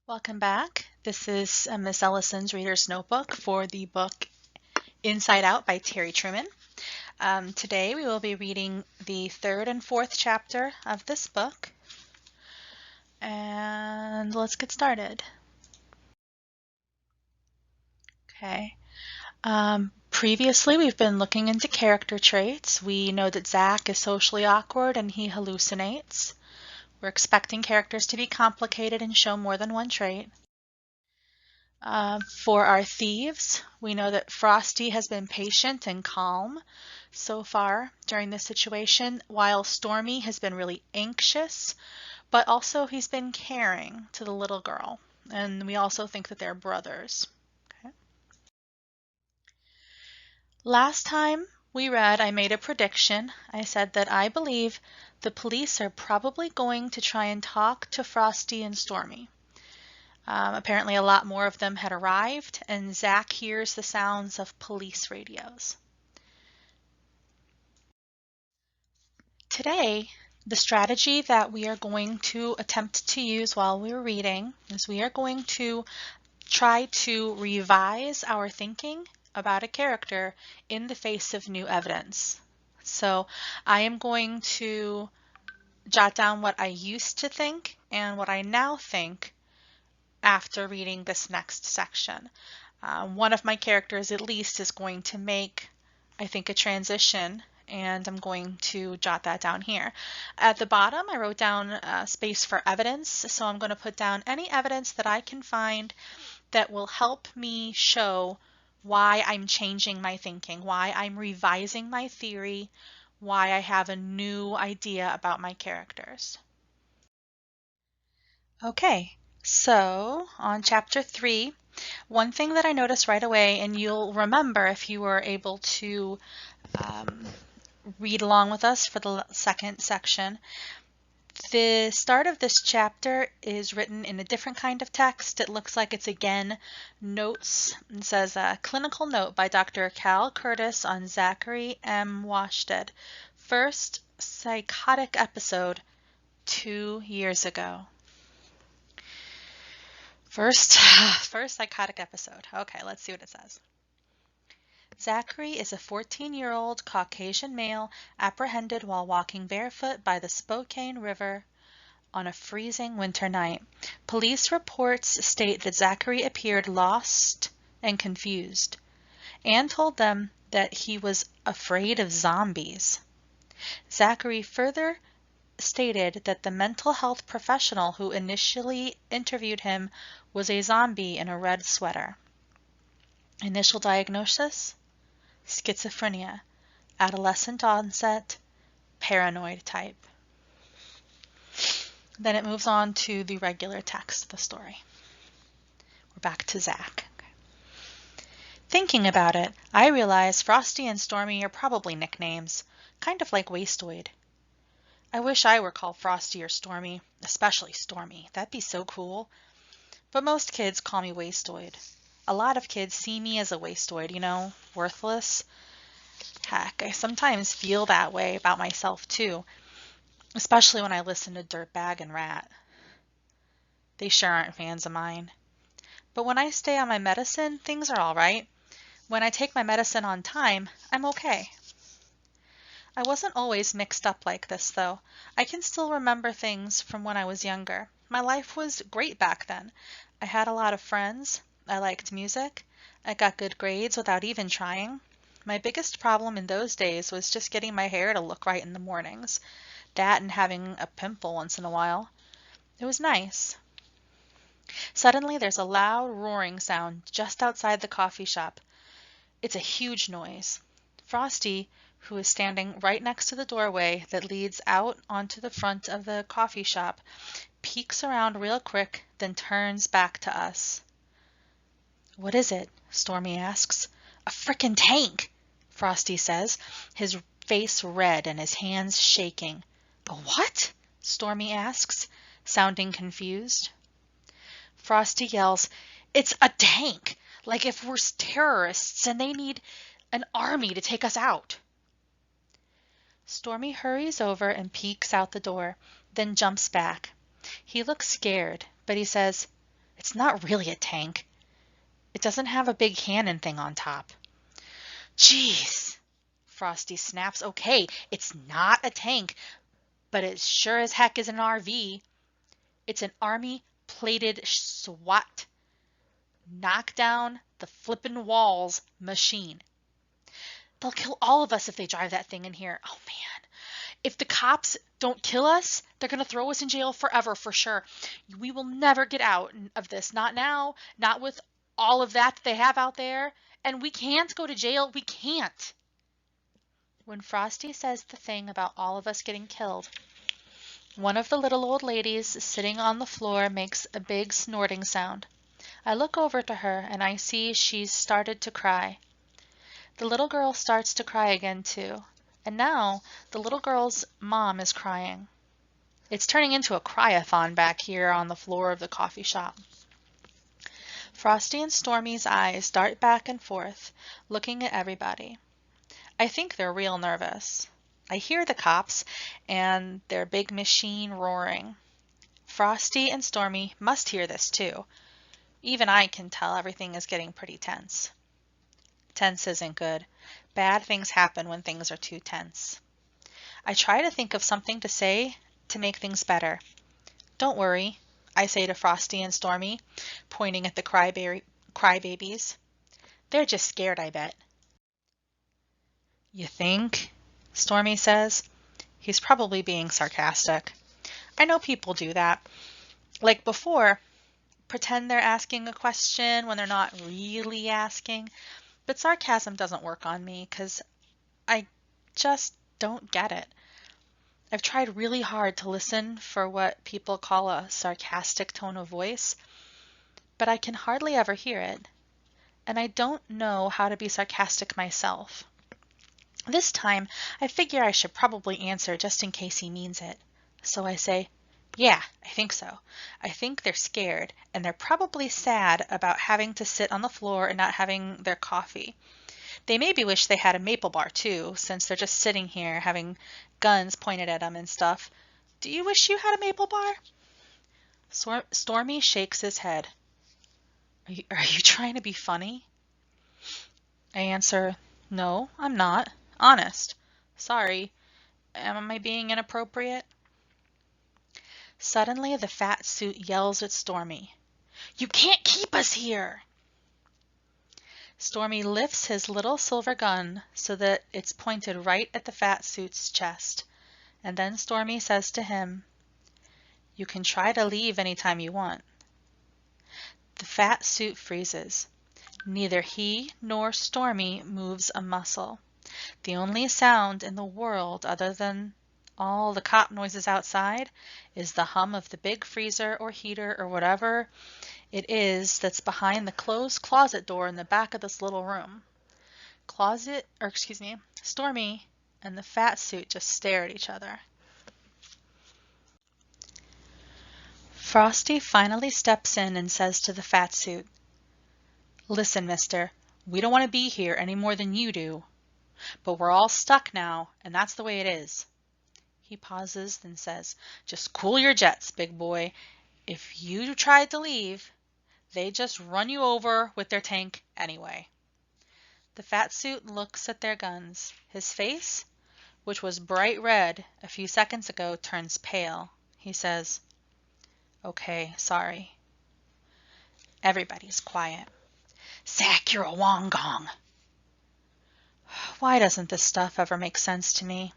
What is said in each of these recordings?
Welcome back. This is Miss Ellison's Reader's Notebook for the book Inside Out by Terry Truman. Today we will be reading the third and fourth chapter of this book. And let's get started. Okay. Previously we've been looking into character traits. We know that Zach is socially awkward and he hallucinates. We're expecting characters to be complicated and show more than one trait. For our thieves, we know that Frosty has been patient and calm so far during this situation, while Stormy has been really anxious, but also he's been caring to the little girl. And we also think that they're brothers. Okay. Last time we read, I made a prediction. I said that I believe the police are probably going to try and talk to Frosty and Stormy. Apparently a lot more of them had arrived, and Zach hears the sounds of police radios. Today, the strategy that we are going to attempt to use while we're reading is we are going to try to revise our thinking about a character in the face of new evidence. So I am going to jot down what I used to think and what I now think after reading this next section. One of my characters at least is going to make, I think, a transition, and I'm going to jot that down here. At the bottom, I wrote down space for evidence, so I'm going to put down any evidence that I can find that will help me show why I'm changing my thinking, why I'm revising my theory, why I have a new idea about my characters. Okay, so on chapter 3, one thing that I noticed right away, and you'll remember if you were able to read along with us for the second section, the start of this chapter is written in a different kind of text. It looks like it's again notes. It says a clinical note by Dr. Cal Curtis on Zachary M. Washted. First psychotic episode 2 years ago. First psychotic episode. Okay, let's see what it says. Zachary is a 14-year-old Caucasian male apprehended while walking barefoot by the Spokane River on a freezing winter night. Police reports state that Zachary appeared lost and confused and told them that he was afraid of zombies. Zachary further stated that the mental health professional who initially interviewed him was a zombie in a red sweater. Initial diagnosis: schizophrenia, adolescent onset, paranoid type. Then it moves on to the regular text of the story. We're back to Zach. Okay. Thinking about it, I realize Frosty and Stormy are probably nicknames, kind of like Wastoid. I wish I were called Frosty or Stormy, especially Stormy. That'd be so cool. But most kids call me Wastoid. A lot of kids see me as a wastoid, worthless. Heck, I sometimes feel that way about myself too, especially when I listen to Dirtbag and Rat. They sure aren't fans of mine. But when I stay on my medicine, things are all right. When I take my medicine on time, I'm okay. I wasn't always mixed up like this, though. I can still remember things from when I was younger. My life was great back then. I had a lot of friends. I liked music. I got good grades without even trying. My biggest problem in those days was just getting my hair to look right in the mornings. That and having a pimple once in a while. It was nice. Suddenly there's a loud roaring sound just outside the coffee shop. It's a huge noise. Frosty, who is standing right next to the doorway that leads out onto the front of the coffee shop, peeks around real quick, then turns back to us. "What is it?" Stormy asks. "A frickin' tank," Frosty says, his face red and his hands shaking. "A what?" Stormy asks, sounding confused. Frosty yells, "It's a tank! Like if we're terrorists and they need an army to take us out." Stormy hurries over and peeks out the door, then jumps back. He looks scared, but he says, It's not really a tank. It doesn't have a big cannon thing on top. Jeez, Frosty snaps. Okay, it's not a tank, but it sure as heck is an RV. It's an army plated SWAT knock down the flippin' walls machine. They'll kill all of us if they drive that thing in here. Oh man. If the cops don't kill us, they're going to throw us in jail forever for sure. We will never get out of this. Not now. Not with all of that they have out there. And we can't go to jail. We can't. When Frosty says the thing about all of us getting killed, one of the little old ladies sitting on the floor makes a big snorting sound. I look over to her and I see she's started to cry. The little girl starts to cry again too. And now the little girl's mom is crying. It's turning into a cry-a-thon back here on the floor of the coffee shop. Frosty and Stormy's eyes dart back and forth, looking at everybody. I think they're real nervous. I hear the cops and their big machine roaring. Frosty and Stormy must hear this too. Even I can tell everything is getting pretty tense. Tense isn't good. Bad things happen when things are too tense. I try to think of something to say to make things better. Don't worry, I say to Frosty and Stormy, pointing at the crybabies. They're just scared, I bet. You think? Stormy says. He's probably being sarcastic. I know people do that. Like before, pretend they're asking a question when they're not really asking. But sarcasm doesn't work on me because I just don't get it. I've tried really hard to listen for what people call a sarcastic tone of voice, but I can hardly ever hear it. And I don't know how to be sarcastic myself. This time, I figure I should probably answer just in case he means it. So I say, yeah, I think so. I think they're scared, and they're probably sad about having to sit on the floor and not having their coffee. They maybe wish they had a maple bar too, since they're just sitting here having guns pointed at them and stuff. Do you wish you had a maple bar? Stormy shakes his head. Are you trying to be funny? I answer, no, I'm not. Honest. Sorry. Am I being inappropriate? Suddenly, the fat suit yells at Stormy. You can't keep us here! Stormy lifts his little silver gun so that it's pointed right at the fat suit's chest. And then Stormy says to him, you can try to leave anytime you want. The fat suit freezes. Neither he nor Stormy moves a muscle. The only sound in the world other than all the cop noises outside is the hum of the big freezer or heater or whatever it is that's behind the closed closet door in the back of this little room. Stormy and the fat suit just stare at each other. Frosty finally steps in and says to the fat suit, listen, mister, we don't want to be here any more than you do. But we're all stuck now, and that's the way it is. He pauses, then says, just cool your jets, big boy. If you tried to leave, they'd just run you over with their tank anyway. The fat suit looks at their guns. His face, which was bright red a few seconds ago, turns pale. He says, okay, sorry. Everybody's quiet. Zach, you're a wongong. Why doesn't this stuff ever make sense to me?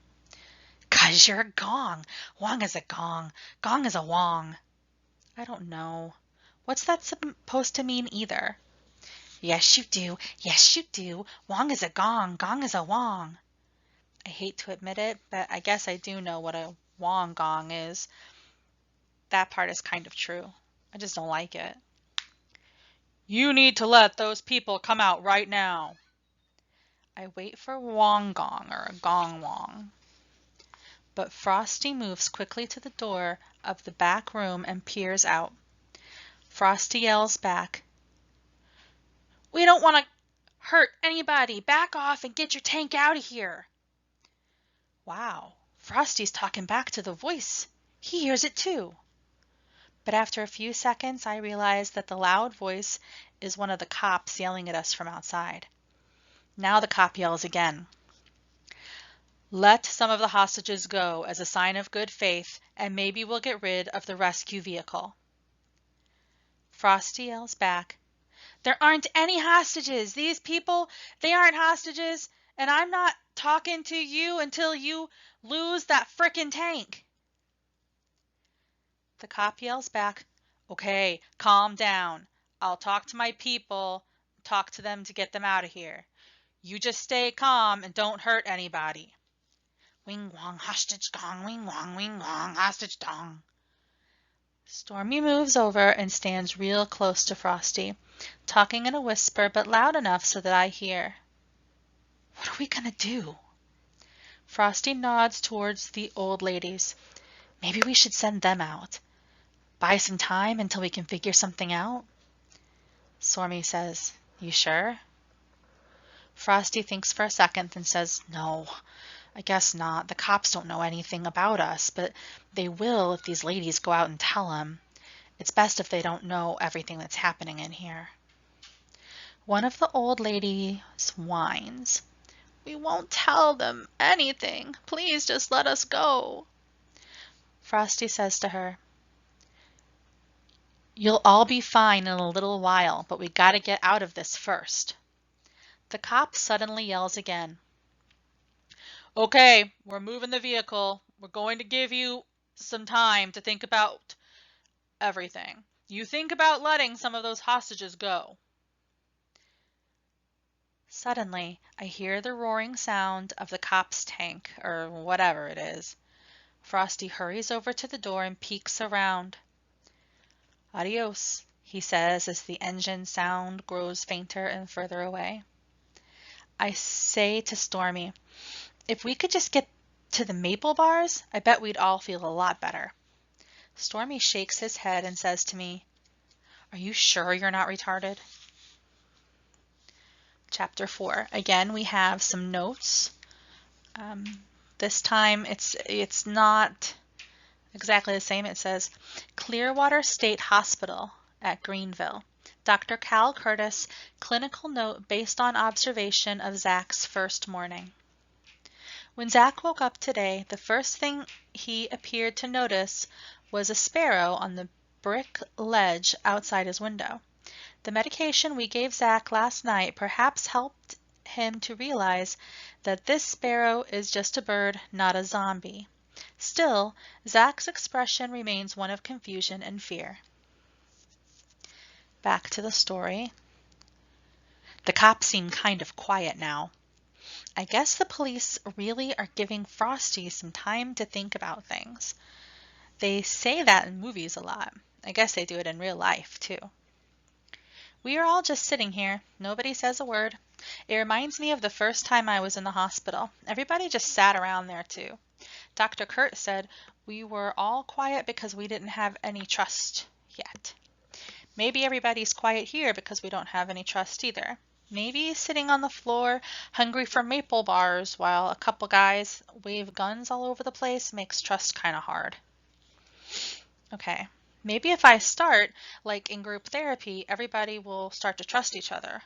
'Cause you're a gong. Wong is a gong. Gong is a wong. I don't know. What's that supposed to mean either? Yes, you do. Yes, you do. Wong is a gong. Gong is a wong. I hate to admit it, but I guess I do know what a wong gong is. That part is kind of true. I just don't like it. You need to let those people come out right now. I wait for wong gong or a gong wong. But Frosty moves quickly to the door of the back room and peers out. Frosty yells back, we don't want to hurt anybody. Back off and get your tank out of here. Wow, Frosty's talking back to the voice. He hears it too. But after a few seconds, I realize that the loud voice is one of the cops yelling at us from outside. Now the cop yells again. Let some of the hostages go as a sign of good faith, and maybe we'll get rid of the rescue vehicle. Frosty yells back, there aren't any hostages. These people, they aren't hostages, and I'm not talking to you until you lose that frickin' tank. The cop yells back, okay, calm down. I'll talk to my people, talk to them to get them out of here. You just stay calm and don't hurt anybody. Wing wong, hostage gong, wing wong, hostage dong. Stormy moves over and stands real close to Frosty, talking in a whisper but loud enough so that I hear. What are we gonna do? Frosty nods towards the old ladies. Maybe we should send them out. Buy some time until we can figure something out. Stormy says, you sure? Frosty thinks for a second and says, no, I guess not. The cops don't know anything about us, but they will if these ladies go out and tell them. It's best if they don't know everything that's happening in here. One of the old ladies whines. We won't tell them anything. Please just let us go. Frosty says to her, you'll all be fine in a little while, but we gotta get out of this first. The cop suddenly yells again. Okay, we're moving the vehicle. We're going to give you some time to think about everything. You think about letting some of those hostages go. Suddenly, I hear the roaring sound of the cop's tank, or whatever it is. Frosty hurries over to the door and peeks around. Adios, he says as the engine sound grows fainter and further away. I say to Stormy, if we could just get to the Maple Bars, I bet we'd all feel a lot better. Stormy shakes his head and says to me, are you sure you're not retarded? Chapter 4. Again, we have some notes. This time it's not exactly the same. It says, Clearwater State Hospital at Greenville. Dr. Cal Curtis, clinical note based on observation of Zach's first morning. When Zach woke up today, the first thing he appeared to notice was a sparrow on the brick ledge outside his window. The medication we gave Zach last night perhaps helped him to realize that this sparrow is just a bird, not a zombie. Still, Zach's expression remains one of confusion and fear. Back to the story. The cops seem kind of quiet now. I guess the police really are giving Frosty some time to think about things. They say that in movies a lot. I guess they do it in real life, too. We are all just sitting here. Nobody says a word. It reminds me of the first time I was in the hospital. Everybody just sat around there, too. Dr. Kurt said we were all quiet because we didn't have any trust yet. Maybe everybody's quiet here because we don't have any trust either. Maybe sitting on the floor, hungry for Maple Bars, while a couple guys wave guns all over the place makes trust kind of hard. Okay, maybe if I start, like in group therapy, everybody will start to trust each other.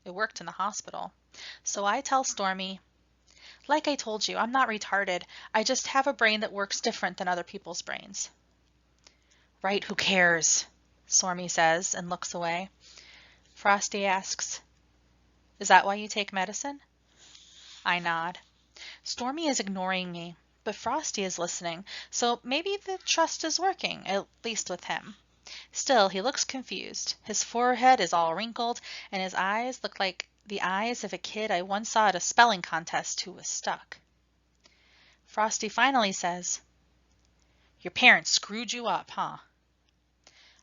It worked in the hospital. So I tell Stormy, like I told you, I'm not retarded. I just have a brain that works different than other people's brains. Right, who cares? Stormy says and looks away. Frosty asks, is that why you take medicine? I nod. Stormy is ignoring me, but Frosty is listening, so maybe the trust is working, at least with him. Still, he looks confused. His forehead is all wrinkled, and his eyes look like the eyes of a kid I once saw at a spelling contest who was stuck. Frosty finally says, your parents screwed you up, huh?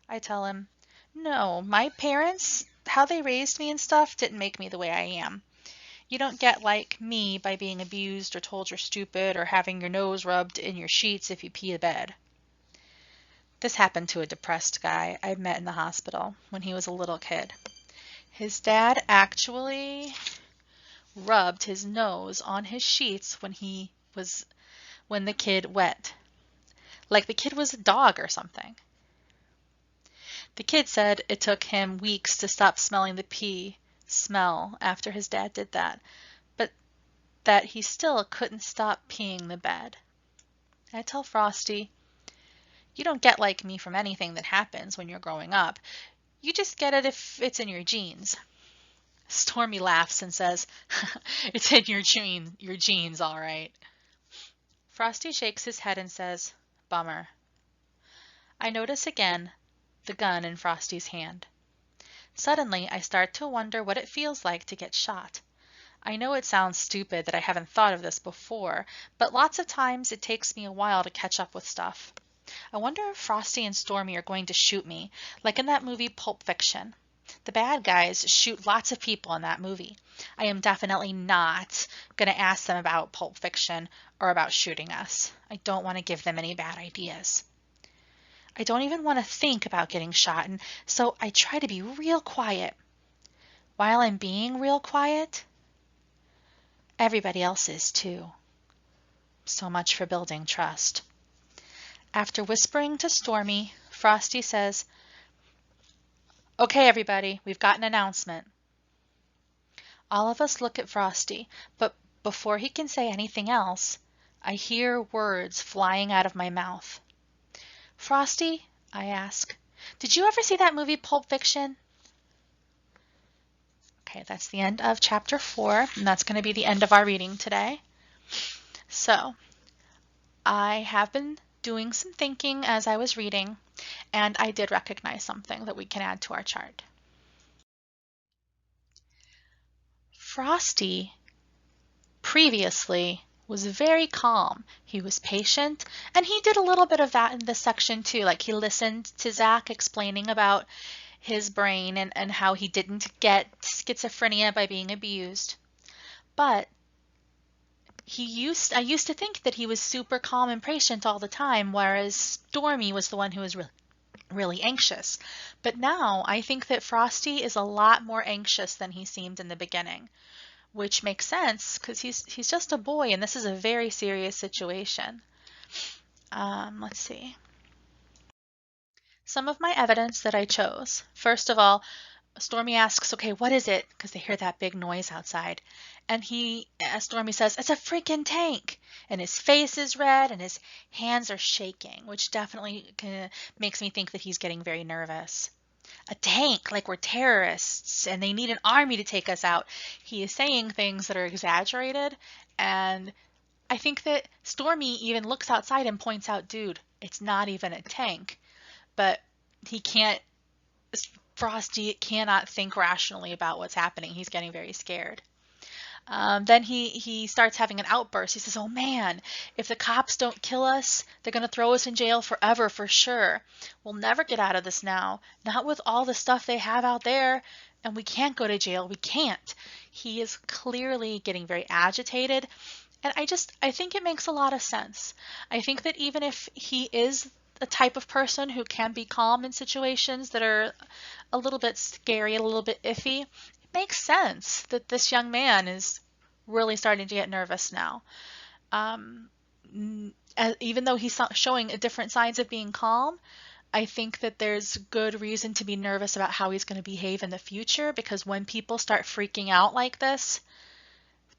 I tell him, no, my parents, how they raised me and stuff didn't make me the way I am. You don't get like me by being abused or told you're stupid or having your nose rubbed in your sheets if you pee the bed. This happened to a depressed guy I met in the hospital when he was a little kid. His dad actually rubbed his nose on his sheets when the kid wet. Like the kid was a dog or something. The kid said it took him weeks to stop smelling the pee smell after his dad did that, but that he still couldn't stop peeing the bed. I tell Frosty, "You don't get like me from anything that happens when you're growing up. You just get it if it's in your genes." Stormy laughs and says, "It's in your genes, all right." Frosty shakes his head and says, "Bummer." I notice again the gun in Frosty's hand. Suddenly, I start to wonder what it feels like to get shot. I know it sounds stupid that I haven't thought of this before, but lots of times it takes me a while to catch up with stuff. I wonder if Frosty and Stormy are going to shoot me, like in that movie Pulp Fiction. The bad guys shoot lots of people in that movie. I am definitely not going to ask them about Pulp Fiction or about shooting us. I don't want to give them any bad ideas. I don't even want to think about getting shot, and so I try to be real quiet. While I'm being real quiet, everybody else is too. So much for building trust. After whispering to Stormy, Frosty says, "Okay, everybody, we've got an announcement." All of us look at Frosty, but before he can say anything else, I hear words flying out of my mouth. "Frosty," I ask, "did you ever see that movie Pulp Fiction?" Okay, that's the end of chapter 4, and that's going to be the end of our reading today. So, I have been doing some thinking as I was reading, and I did recognize something that we can add to our chart. Frosty previously was very calm. He was patient, and he did a little bit of that in this section too. Like he listened to Zach explaining about his brain and how he didn't get schizophrenia by being abused. But I used to think that he was super calm and patient all the time, whereas Stormy was the one who was really anxious. But now I think that Frosty is a lot more anxious than he seemed in the beginning, which makes sense because he's just a boy and this is a very serious situation. Let's see. Some of my evidence that I chose. First of all, Stormy asks, "Okay, what is it?" Because they hear that big noise outside. And Stormy says, "It's a freaking tank." And his face is red and his hands are shaking, which definitely makes me think that he's getting very nervous. A tank, like we're terrorists and they need an army to take us out. He is saying things that are exaggerated. And I think that Stormy even looks outside and points out, "Dude, it's not even a tank." But Frosty cannot think rationally about what's happening. He's getting very scared. Then he starts having an outburst. He says, "Oh man, if the cops don't kill us, they're going to throw us in jail forever for sure. We'll never get out of this now, not with all the stuff they have out there, and we can't go to jail. We can't." He is clearly getting very agitated, and I think it makes a lot of sense. I think that even if he is a type of person who can be calm in situations that are a little bit scary, a little bit iffy, it makes sense that this young man is really starting to get nervous now. Even though he's showing different signs of being calm, I think that there's good reason to be nervous about how he's going to behave in the future, because when people start freaking out like this,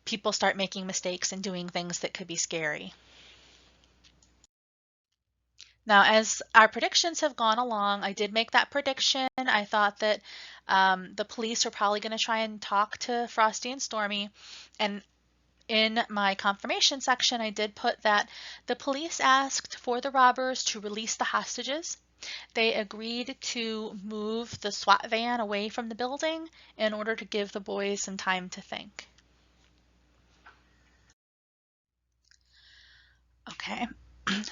people start making mistakes and doing things that could be scary. Now, as our predictions have gone along, I did make that prediction. I thought that the police were probably going to try and talk to Frosty and Stormy. And in my confirmation section, I did put that the police asked for the robbers to release the hostages. They agreed to move the SWAT van away from the building in order to give the boys some time to think. Okay.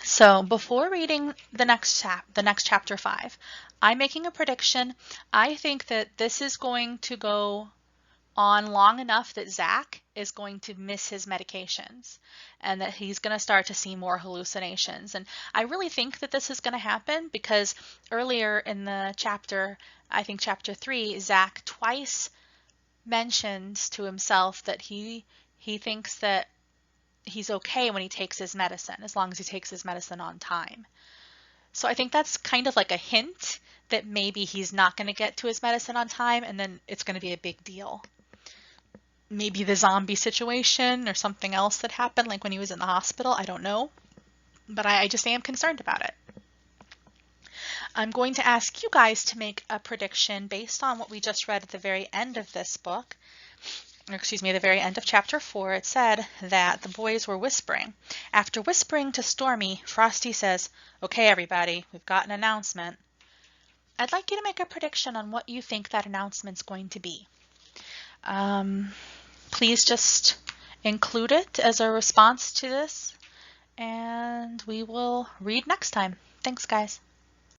So before reading the next chapter 5, I'm making a prediction. I think that this is going to go on long enough that Zach is going to miss his medications and that he's going to start to see more hallucinations. And I really think that this is going to happen because earlier in the chapter, I think chapter 3, Zach twice mentions to himself that he thinks that he's okay when he takes his medicine, as long as he takes his medicine on time. So I think that's kind of like a hint that maybe he's not going to get to his medicine on time and then it's going to be a big deal. Maybe the zombie situation or something else that happened, like when he was in the hospital. I don't know. But I just am concerned about it. I'm going to ask you guys to make a prediction based on what we just read at the very end of this book. Or excuse me, the very end of chapter 4. It said that the boys were whispering. After whispering to Stormy, Frosty says, "Okay, everybody, we've got an announcement." I'd like you to make a prediction on what you think that announcement's going to be. Please just include it as a response to this, and we will read next time. Thanks, guys.